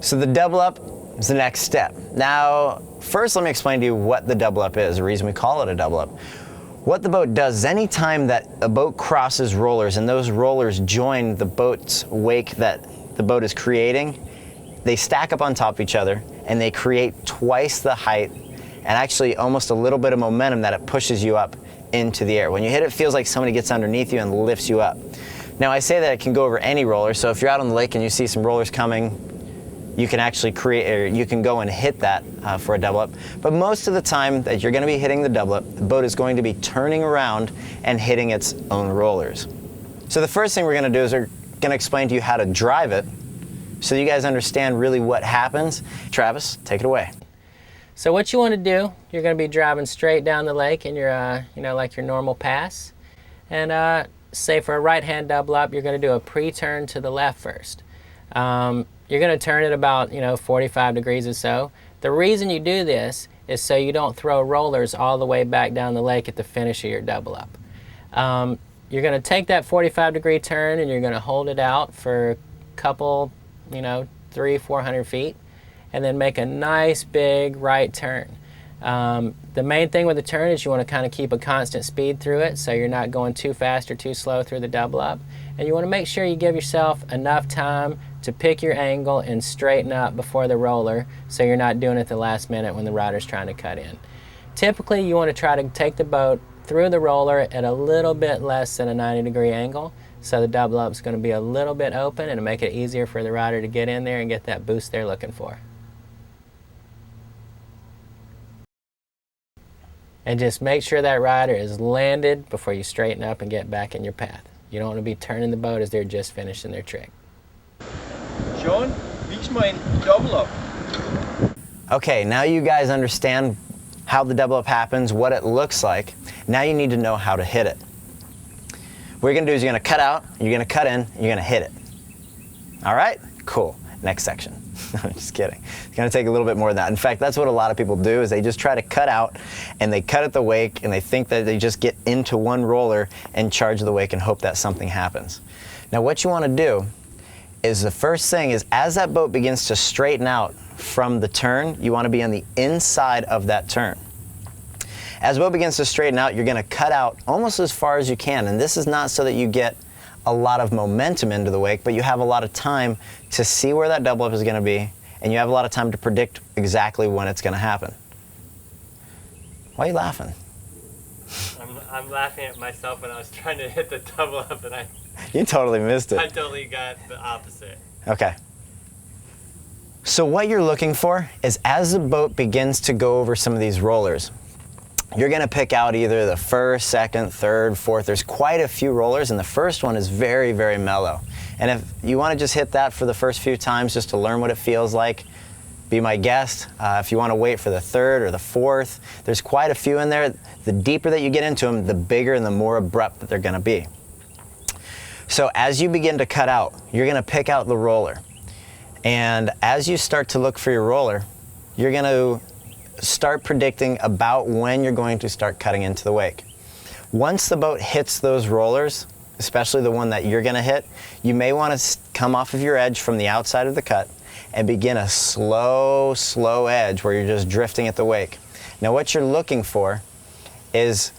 So the double up is the next step. Now, first let me explain to you what the double up is, the reason we call it a double up. What the boat does is anytime that a boat crosses rollers and those rollers join the boat's wake that the boat is creating, they stack up on top of each other and they create twice the height and actually almost a little bit of momentum that it pushes you up into the air. When you hit it, it feels like somebody gets underneath you and lifts you up. Now I say that it can go over any roller, so if you're out on the lake and you see some rollers coming, you can actually create, or you can go and hit that for a double up. But most of the time that you're going to be hitting the double up, the boat is going to be turning around and hitting its own rollers. So the first thing we're going to do is we're going to explain to you how to drive it so you guys understand really what happens. Travis, take it away. So what you want to do, you're going to be driving straight down the lake in your, like your normal pass. And say for a right-hand double up, you're going to do a pre-turn to the left first. You're going to turn it about 45 degrees or so. The reason you do this is so you don't throw rollers all the way back down the lake at the finish of your double up. You're going to take that 45-degree turn and you're going to hold it out for a couple, 300-400 feet, and then make a nice big right turn. The main thing with the turn is you want to kind of keep a constant speed through it so you're not going too fast or too slow through the double up. And you want to make sure you give yourself enough time to pick your angle and straighten up before the roller so you're not doing it at the last minute when the rider's trying to cut in. Typically you want to try to take the boat through the roller at a little bit less than a 90-degree angle so the double up is going to be a little bit open and it'll make it easier for the rider to get in there and get that boost they're looking for. And just make sure that rider is landed before you straighten up and get back in your path. You don't want to be turning the boat as they're just finishing their trick. Shaun, reach my double up. Okay, now you guys understand how the double up happens, what it looks like. Now you need to know how to hit it. What you're going to do is you're going to cut out, you're going to cut in, you're going to hit it. All right? Cool. Next section. I'm just kidding. It's going to take a little bit more than that. In fact, that's what a lot of people do is they just try to cut out and they cut at the wake and they think that they just get into one roller and charge the wake and hope that something happens. Now what you want to do is the first thing is as that boat begins to straighten out from the turn, you want to be on the inside of that turn. As the boat begins to straighten out, you're going to cut out almost as far as you can, and this is not so that you get a lot of momentum into the wake, but you have a lot of time to see where that double up is going to be, and you have a lot of time to predict exactly when it's going to happen. Why are you laughing? I'm laughing at myself when I was trying to hit the double up and You totally missed it. I totally got the opposite. Okay. So what you're looking for is as the boat begins to go over some of these rollers, you're going to pick out either the first, second, third, fourth. There's quite a few rollers, and the first one is very, very mellow. And if you want to just hit that for the first few times just to learn what it feels like, be my guest. If you want to wait for the third or the fourth, there's quite a few in there. The deeper that you get into them, the bigger and the more abrupt that they're going to be. So as you begin to cut out, you're going to pick out the roller. And as you start to look for your roller, you're going to start predicting about when you're going to start cutting into the wake. Once the boat hits those rollers, especially the one that you're going to hit, you may want to come off of your edge from the outside of the cut and begin a slow, slow edge where you're just drifting at the wake. Now what you're looking for is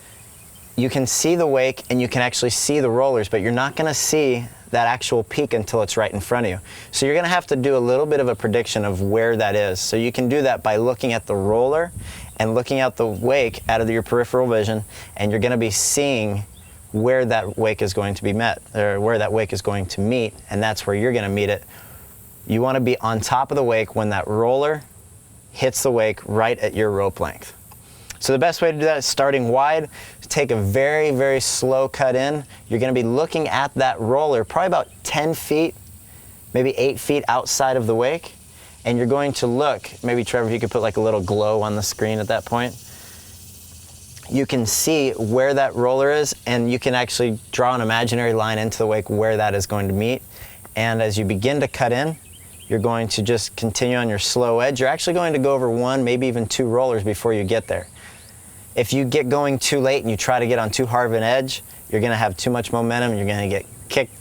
you can see the wake and you can actually see the rollers, but you're not going to see that actual peak until it's right in front of you. So you're going to have to do a little bit of a prediction of where that is. So you can do that by looking at the roller and looking out the wake out of your peripheral vision, and you're going to be seeing where that wake is going to be met, or where that wake is going to meet, and that's where you're going to meet it. You want to be on top of the wake when that roller hits the wake right at your rope length. So the best way to do that is starting wide, take a very, very slow cut in. You're going to be looking at that roller probably about 10 feet, maybe 8 feet outside of the wake. And you're going to look, maybe Trevor, if you could put like a little glow on the screen at that point. You can see where that roller is, and you can actually draw an imaginary line into the wake where that is going to meet. And as you begin to cut in, you're going to just continue on your slow edge. You're actually going to go over one, maybe even two rollers before you get there. If you get going too late and you try to get on too hard of an edge, you're going to have too much momentum, you're going to get kicked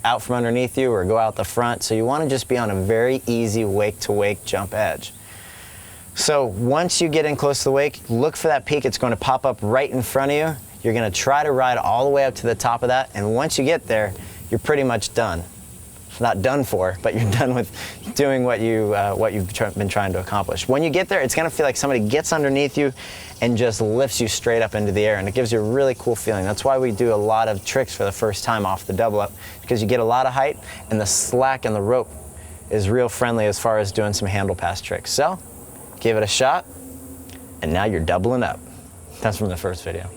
out from underneath you or go out the front. So you want to just be on a very easy wake-to-wake jump edge. So once you get in close to the wake, look for that peak. It's going to pop up right in front of you. You're going to try to ride all the way up to the top of that, and once you get there, you're pretty much done. Not done for, but you're done with doing what you've been trying to accomplish. When you get there, it's going to feel like somebody gets underneath you and just lifts you straight up into the air, and it gives you a really cool feeling. That's why we do a lot of tricks for the first time off the double up, because you get a lot of height, and the slack and the rope is real friendly as far as doing some handle pass tricks. So give it a shot, and now you're doubling up. That's from the first video.